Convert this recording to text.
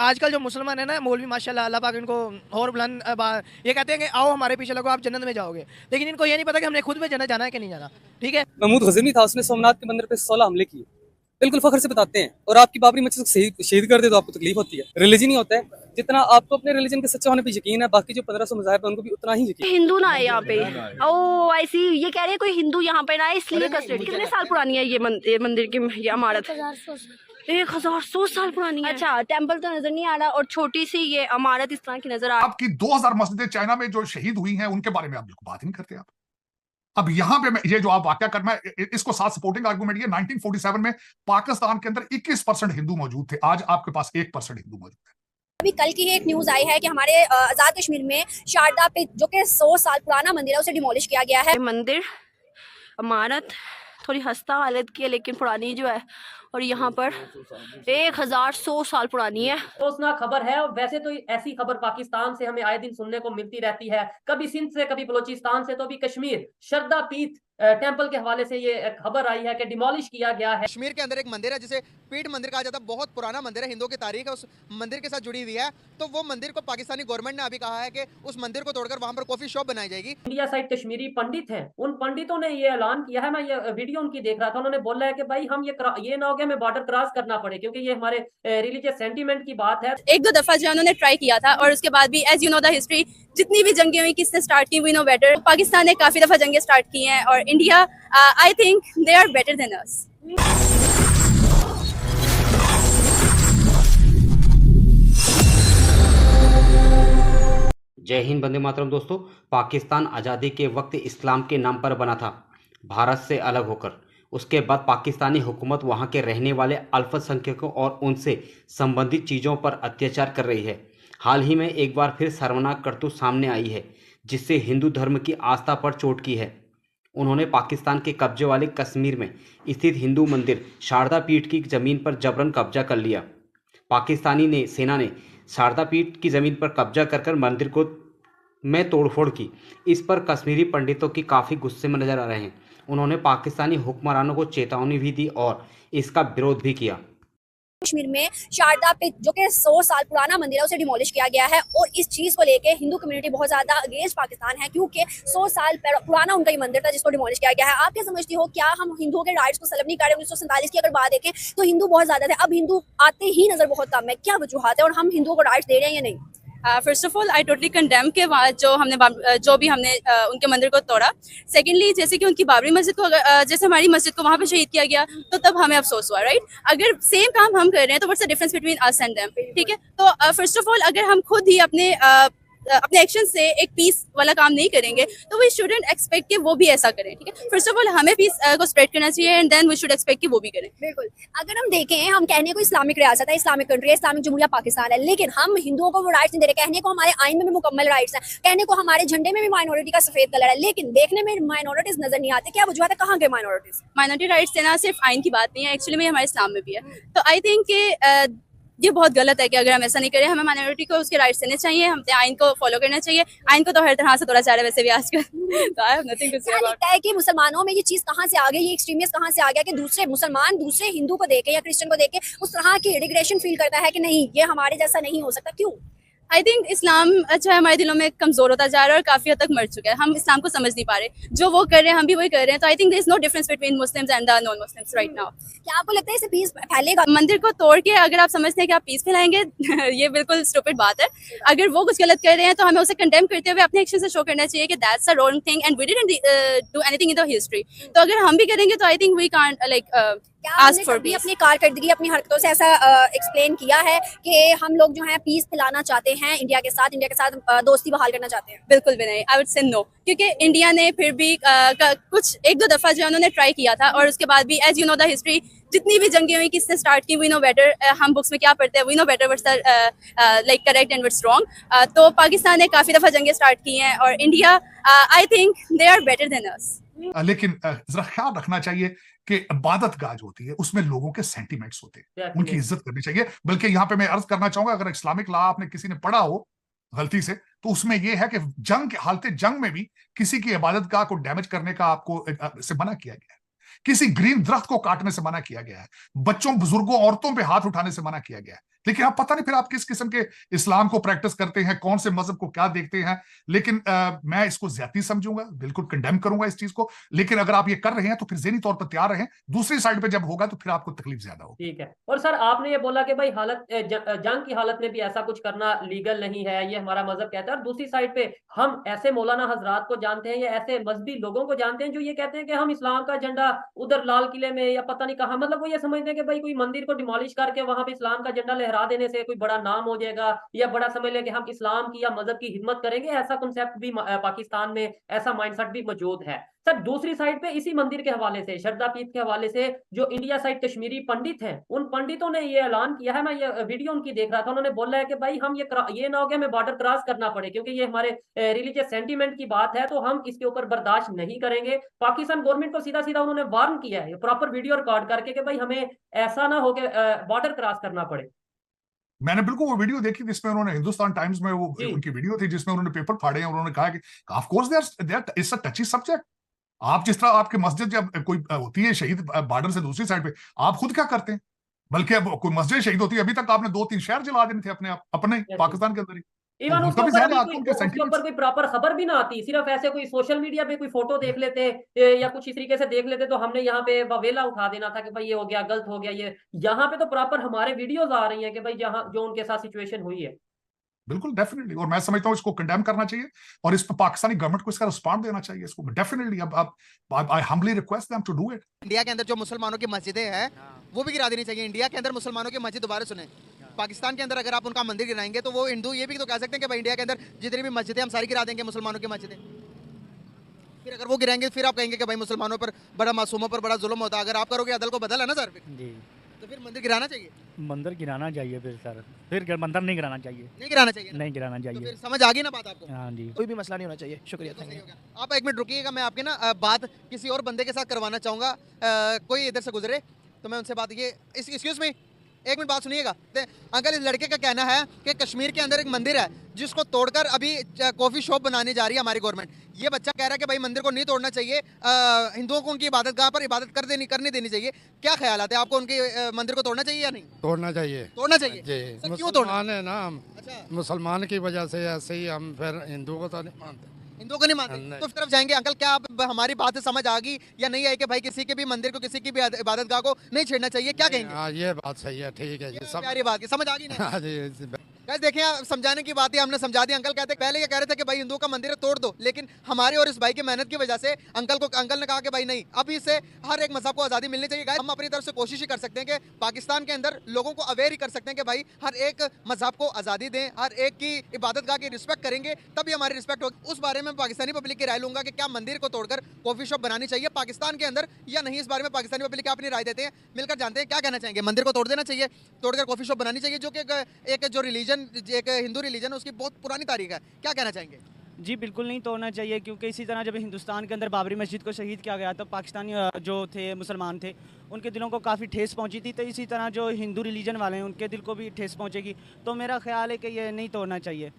आजकल जो मुसलमान है ना, मौलवी माशाल्लाह, अल्लाह पाक इनको और बुलंद ये कहते हैं कि आओ हमारे पीछे लगो, आप जन्नत में जाओगे। लेकिन इनको ये नहीं पता कि हमने खुद में जन्नत जाना है कि नहीं जाना। ठीक है, महमूद गजनी था, उसने सोमनाथ के मंदिर पे 16 हमले किए, बिल्कुल फख्र से बताते हैं। और आपकी बाबरी मस्जिद को शहीद कर दे तो आपको तकलीफ होती है। रिलीजन ही होता है, जितना आपको अपने रिलीजन के सच्चे होने पे यकीन है, बाकी जो 1500 मज़ाहिब है उनको भी उतना ही यकीन। हिंदू ना है यहाँ पे। ओ आई सी, ये कह रहे हैं कोई हिंदू यहाँ पे ना है इसलिए कस्टडी। कितने साल पुरानी है ये मंदिर की ये इमारत? 1100 साल पुरानी है। अच्छा, टेम्पल तो नजर नहीं आ रहा और छोटी सी ये इमारत इस तरह की नजर आ रही है। आपकी 2000 मस्जिदें चाइना में जो शहीद हुई हैं उनके बारे में आप बिल्कुल बात ही नहीं करते। आप अब यहां पे ये जो आप वाकया कर, मैं इसको साथ सपोर्टिंग आर्गुमेंट, ये 1947 में पाकिस्तान के अंदर 21% हिंदू मौजूद थे, आज आपके पास 1% हिंदू मौजूद है। अभी कल की एक न्यूज आई है कि हमारे आजाद कश्मीर में शारदा पे जो कि 100 साल पुराना मंदिर है उसे डिमोलिश किया गया है। मंदिर इमारत थोड़ी खस्ता हालत की है लेकिन पुरानी जो है, और यहाँ पर 1100 साल पुरानी है। अफसोसनाक खबर है। और वैसे तो ऐसी खबर पाकिस्तान से हमें आए दिन सुनने को मिलती रहती है, कभी सिंध से, कभी बलोचिस्तान से, तो अभी कश्मीर शारदा पीठ टेम्पल के हवाले से ये खबर आई है कि डिमोलिश किया गया है। कश्मीर के अंदर एक मंदिर है जिसे पीठ मंदिर कहा जाता है, बहुत पुराना मंदिर है, हिंदुओं की तारीख है उस मंदिर के साथ जुड़ी हुई है। तो वो मंदिर को पाकिस्तानी गवर्नमेंट ने अभी कहा है कि उस मंदिर को तोड़कर वहां पर कॉफी शॉप बनाई जाएगी। इंडिया साइड कश्मीरी पंडित हैं, उन पंडितों ने ये ऐलान किया है, मैं ये वीडियो उनकी देख रहा था, उन्होंने बोला है कि भाई हम ये ना हो गया हमें बॉर्डर क्रॉस करना पड़े, क्योंकि ये हमारे रिलीजियस सेंटीमेंट की बात है। एक दो दफा जो उन्होंने ट्राई किया था और उसके बाद भी as you know the history, जितनी भी जंगें हुई किसने स्टार्ट की, वी नो बेटर। पाकिस्तान ने काफी दफा जंगें स्टार्ट की हैं और India I think they are better than us. जय हिंद, वंदे मातरम। दोस्तों, पाकिस्तान आज़ादी के वक्त इस्लाम के नाम पर बना था, भारत से अलग होकर। उसके बाद पाकिस्तानी हुकूमत वहां के रहने वाले अल्पसंख्यकों और उनसे संबंधित चीज़ों पर अत्याचार कर रही है। हाल ही में एक बार फिर शर्मनाक करतूत सामने आई है जिससे हिंदू धर्म की आस्था पर चोट की है। उन्होंने पाकिस्तान के कब्जे वाले कश्मीर में स्थित हिंदू मंदिर शारदा पीठ की ज़मीन पर जबरन कब्जा कर लिया। पाकिस्तानी सेना ने शारदा पीठ की ज़मीन पर कब्जा कर मंदिर को में तोड़फोड़ की। इस पर कश्मीरी पंडितों की काफ़ी गुस्से में नजर आ रहे हैं। उन्होंने पाकिस्तानी हुक्मरानों को चेतावनी भी दी और इसका विरोध भी किया। कश्मीर में शारदा पे जो कि 100 साल पुराना मंदिर है उसे डिमोलिश किया गया है और इस चीज को लेके हिंदू कम्युनिटी बहुत ज्यादा अगेंस्ट पाकिस्तान है, क्योंकि 100 साल पुराना उनका ही मंदिर था जिसको डिमोलिश किया गया है। आप क्या समझती हो, क्या हम हिंदुओं के राइट्स को सलब नहीं कर रहे? 1947 की अगर बात देखें तो हिंदू बहुत ज्यादा थे, अब हिंदू आते ही नजर बहुत कम है। क्या वजूहत है और हम हिंदुओं को राइट्स दे रहे हैं या नहीं? First of all I totally condemn के बाद जो भी हमने उनके मंदिर को तोड़ा। सेकेंडली, जैसे कि उनकी बाबरी मस्जिद को जैसे हमारी मस्जिद को वहाँ पे शहीद किया गया तो तब हमें अफसोस हुआ, राइट? अगर सेम काम हम कर रहे हैं तो what's the difference between us and them? ठीक है, तो फर्स्ट ऑफ ऑल अगर हम खुद ही अपने एक्शन से एक पीस वाला काम नहीं करेंगे तो वी शुडंट एक्सपेक्ट कि वो भी ऐसा करें। ठीक है, फर्स्ट ऑफ ऑल हमें पीस को स्प्रेड करना चाहिए and then we should expect कि वो भी करें। बिल्कुल। अगर हम देखें, हम कहने को इस्लामिक रियासत है, इस्लामिक कंट्री है, इस्लामिक जमहूरिया पाकिस्तान है, लेकिन हम हिंदुओं को वो राइट्स नहीं दे रहे। कहने को हमारे आइन में भी मुकम्मल राइट्स हैं, कहने को हमारे झंडे में भी माइनॉरिटी का सफेद कलर है, लेकिन देखने में माइनॉरिटीज नजर नहीं आते। क्या वजह है, कहाँ गए माइनॉरिटीज? माइनॉरिटी राइट्स देना सिर्फ आइन की बात नहीं है, एक्चुअली में हमारे इस्लाम में भी है। तो आई थिंक कि ये बहुत गलत है कि अगर हम ऐसा नहीं करें। हमें माइनॉरिटी को उसके राइट्स देने चाहिए, हमें आइन को फॉलो करना चाहिए। आइन को तो हर तरह से तोड़ा जा रहा है वैसे भी आजकल। तो I have nothing to say about. लगता है कि मुसलमानों में ये चीज कहाँ से आ गई, ये एक्सट्रीमिस्ट कहाँ से आ गया कि दूसरे मुसलमान दूसरे हिंदू को देखे या क्रिश्चियन को देखे उस तरह की रिग्रेशन फील करता है कि नहीं ये हमारे जैसा नहीं हो सकता? क्यों? आई थिंक इस्लाम अच्छा हमारे दिलों में कमजोर होता जा रहा है और काफी हद तक मर चुका है। हम इस्लाम को समझ नहीं पा रहे, जो वो कर रहे हैं हम भी वही कर रहे हैं। तो I think there is no difference between Muslims and the non Muslims right now. क्या आपको लगता है इससे पीस फैलेगा? मंदिर को तोड़ के अगर आप समझते हैं कि आप पीस फैलाएंगे ये बिल्कुल स्टूपिड बात है। अगर वो कुछ गलत कर रहे हैं तो हमें उसे कंडेम करते हुए अपने एक्शन से शो करना चाहिए कि that's a wrong thing and we didn't do anything in the history. तो अगर हम भी करेंगे तो I think we can't like ask for peace. अपनी कारकर्दगी अपनी हरकतों से ऐसा एक्सप्लेन किया है कि हम लोग जो है पीस फैलाना चाहते हैं इंडिया के साथ दोस्ती बहाल करना चाहते हैं? बिल्कुल भी नहीं, आई वुड से नो, क्योंकि इंडिया ने फिर भी कुछ एक दो दफा जो उन्होंने ट्राई किया था और उसके बाद भी as you know the history, जितनी भी जंगें हुई किसने स्टार्ट की, वी नो बेटर। हम बुक्स में क्या पढ़ते हैं, we know better what's like correct and what's wrong. तो पाकिस्तान ने काफी दफा जंगें स्टार्ट की हैं और India I think they are better than us. लेकिन जरा ख्याल रखना चाहिए कि इबादत गाह जो होती है उसमें लोगों के सेंटिमेंट्स होते हैं, उनकी इज्जत करनी चाहिए। बल्कि यहाँ पे मैं अर्ज करना चाहूंगा, अगर इस्लामिक लॉ आपने किसी ने पढ़ा हो गलती से तो उसमें यह है कि जंग के हालत जंग में भी किसी की इबादत गाह को डैमेज करने का आपको से मना किया गया है, किसी ग्रीन दरख्त को काटने से मना किया गया है, बच्चों बुजुर्गों औरतों पे हाथ उठाने से मना किया गया है। लेकिन आप पता नहीं फिर आप किस किस्म के इस्लाम को प्रैक्टिस करते हैं, कौन से मजहब को क्या देखते हैं। लेकिन मैं इसको ज्यादती समझूंगा, बिल्कुल कंडेम करूंगा इस चीज को। लेकिन अगर आप ये कर रहे हैं तो फिर ज़हनी तौर पर तैयार रहें, दूसरी साइड पे जब होगा तो फिर आपको तकलीफ ज्यादा होगी। ठीक है। और सर आपने ये बोला कि भाई हालत जंग की हालत में भी ऐसा कुछ करना लीगल नहीं है, ये हमारा मजहब कहता है। और दूसरी साइड पे हम ऐसे मौलाना हजरात को जानते हैं या ऐसे मजहबी लोगों को जानते हैं जो ये कहते हैं कि हम इस्लाम का झंडा उधर लाल किले में या पता नहीं कहाँ, मतलब वो ये समझते हैं कि भाई कोई मंदिर को डिमोलिश करके वहां पे इस्लाम का झंडा लहरा देने से कोई बड़ा नाम हो जाएगा या बड़ा समझ लें कि हम इस्लाम की या मजहब की हिदमत करेंगे। ऐसा कंसेप्ट भी पाकिस्तान में, ऐसा माइंडसेट भी मौजूद है। सर दूसरी साइड पे इसी मंदिर के हवाले से, श्रद्धा पीठ के हवाले से जो इंडिया साइड कश्मीरी पंडित हैं, उन पंडितों ने ये ऐलान किया है, मैं ये वीडियो उनकी देख रहा था, उन्होंने बोला है कि भाई हम ये ना हो कि हमें बॉर्डर क्रॉस करना पड़े, क्योंकि ये हमारे रिलीजियस सेंटीमेंट की बात है, तो हम इसके ऊपर बर्दाश्त नहीं करेंगे। पाकिस्तान गवर्नमेंट को सीधा सीधा उन्होंने वार्न किया है प्रॉपर वीडियो रिकॉर्ड करके कि भाई हमें ऐसा ना हो कि बॉर्डर क्रॉस करना पड़े। मैंने बिल्कुल वो वीडियो देखी जिसमें उन्होंने हिंदुस्तान टाइम्स में वो उनकी वीडियो थी जिसमें उन्होंने पेपर फाड़े हैं। उन्होंने कहा कि of course they are it's a touchy subject. आप जिस तरह आपके मस्जिद जब कोई होती है शहीद बॉर्डर से दूसरी साइड पे, आप खुद क्या करते हैं? बल्कि अब कोई मस्जिद शहीद होती है, अभी तक आपने 2-3 शहर जला देने थे अपने पाकिस्तान के अंदर ही। इवन उनका भी ज़हन आता है, उनके उसके सेंटीमेंट्स। ऊपर कोई प्रॉपर खबर भी ना आती, सिर्फ ऐसे कोई सोशल मीडिया पे कोई फोटो देख लेते या कुछ इस तरीके से देख लेते तो हमने यहाँ पे बवेला उठा देना था कि भाई ये हो गया, गलत हो गया। ये यहाँ पे तो प्रॉपर हमारे वीडियोज आ रही हैं कि भाई जहाँ जो उनके साथ सिचुएशन हुई है। बिल्कुल डेफिनेटली, और मैं समझता हूँ इसको कंडेम करना चाहिए और इस पर पाकिस्तानी गवर्नमेंट को इसका रिस्पॉन्स देना चाहिए इसको डेफिनेटली। अब I humbly request them to do it. India के अंदर जो मुसलमानों की मस्जिदें हैं वो भी गिरा देनी चाहिए। इंडिया के अंदर मुसलमानों की मस्जिद दोबारा सुने, पाकिस्तान के अंदर अगर आप उनका मंदिर गिराएंगे तो वो हिंदू ये भी तो कह सकते हैं कि भाई इंडिया के अंदर जितनी भी मस्जिदें हम सारी गिरा देंगे मुसलमानों की मस्जिदें। फिर अगर वो गिराएंगे फिर आप कहेंगे कि भाई मुसलमानों पर बड़ा, मासूमों पर बड़ा जुल्म होता है। अगर आप करोगे अदल को बदल है ना सर, जी तो फिर मंदिर गिराना चाहिए। मंदिर गिराना चाहिए फिर सर, फिर मंदिर नहीं गिराना चाहिए, नहीं गिराना चाहिए ना? नहीं गिराना तो चाहिए। फिर समझ आ गई ना बात आपको? हाँ जी। कोई भी मसला नहीं होना चाहिए। शुक्रिया, तो थैंक सही यू। हो गया। आप एक मिनट रुकिएगा, मैं आपके ना बात किसी और बंदे के साथ करवाना चाहूँगा। कोई इधर से गुजरे तो मैं उनसे बात, ये एक्सक्यूज मी, एक मिनट बात सुनिएगा। अंकल, इस लड़के का कहना है कि कश्मीर के अंदर एक मंदिर है जिसको तोड़कर अभी कॉफी शॉप बनाने जा रही है हमारी गवर्नमेंट। ये बच्चा कह रहा है कि भाई मंदिर को नहीं तोड़ना चाहिए, हिंदुओं को उनकी इबादतगाह पर इबादत करने देनी चाहिए। क्या ख्याल है आपको, उनके मंदिर को तोड़ना चाहिए या नहीं? तोड़ना चाहिए। तोड़ना चाहिए जी, सर, क्यों तोड़ना? मुसलमान है ना हम। अच्छा, मुसलमान की वजह से ऐसे ही हम फिर हिंदुओं को तो नहीं मानते। हिंदुओं को नहीं मानते तो तरफ जाएंगे। अंकल, क्या आप हमारी बात से समझ आ गई या नहीं आई कि भाई किसी के भी मंदिर को, किसी की भी इबादतगाह को नहीं छेड़ना चाहिए? क्या कहेंगे? हाँ, ये बात सही है, ठीक है जी, सब प्यारी बात की समझ आ गई ना? हाँ जी। गाइस देखें, समझाने की बात है, हमने समझा दी। अंकल कहते पहले ये कह रहे थे कि भाई हिंदुओं का मंदिर है तोड़ दो, लेकिन हमारे और इस भाई की मेहनत की वजह से अंकल ने कहा कि भाई नहीं, अब इससे हर एक मजहब को आज़ादी मिलनी चाहिए। गाइस हम अपनी तरफ से कोशिश ही कर सकते हैं कि पाकिस्तान के अंदर लोगों को अवेयर ही कर सकते हैं कि भाई हर एक मजहब को आज़ादी दें, हर एक की इबादतगाह की रिस्पेक्ट करेंगे तभी हमारी रिस्पेक्ट होगी। उस बारे में पाकिस्तानी पब्लिक की राय लूंगा कि क्या मंदिर को तोड़कर कॉफी शॉप बनानी चाहिए पाकिस्तान के अंदर या नहीं। इस बारे में पाकिस्तानी पब्लिक अपनी राय देते हैं, मिलकर जानते हैं क्या कहना चाहेंगे। मंदिर को तोड़ देना चाहिए, तोड़कर कॉफी शॉप बनानी चाहिए, जो कि एक जो रिलीजन, एक हिंदू रिलीजन है उसकी बहुत पुरानी तारीख है। क्या कहना चाहेंगे? जी बिल्कुल नहीं तोड़ना चाहिए, क्योंकि इसी तरह जब हिंदुस्तान के अंदर बाबरी मस्जिद को शहीद किया गया तो पाकिस्तानी जो थे मुसलमान थे उनके दिलों को काफ़ी ठेस पहुंची थी। तो इसी तरह जो हिंदू रिलीजन वाले हैं उनके दिल को भी ठेस पहुंचेगी। तो मेरा ख्याल है कि ये नहीं तोड़ना चाहिए।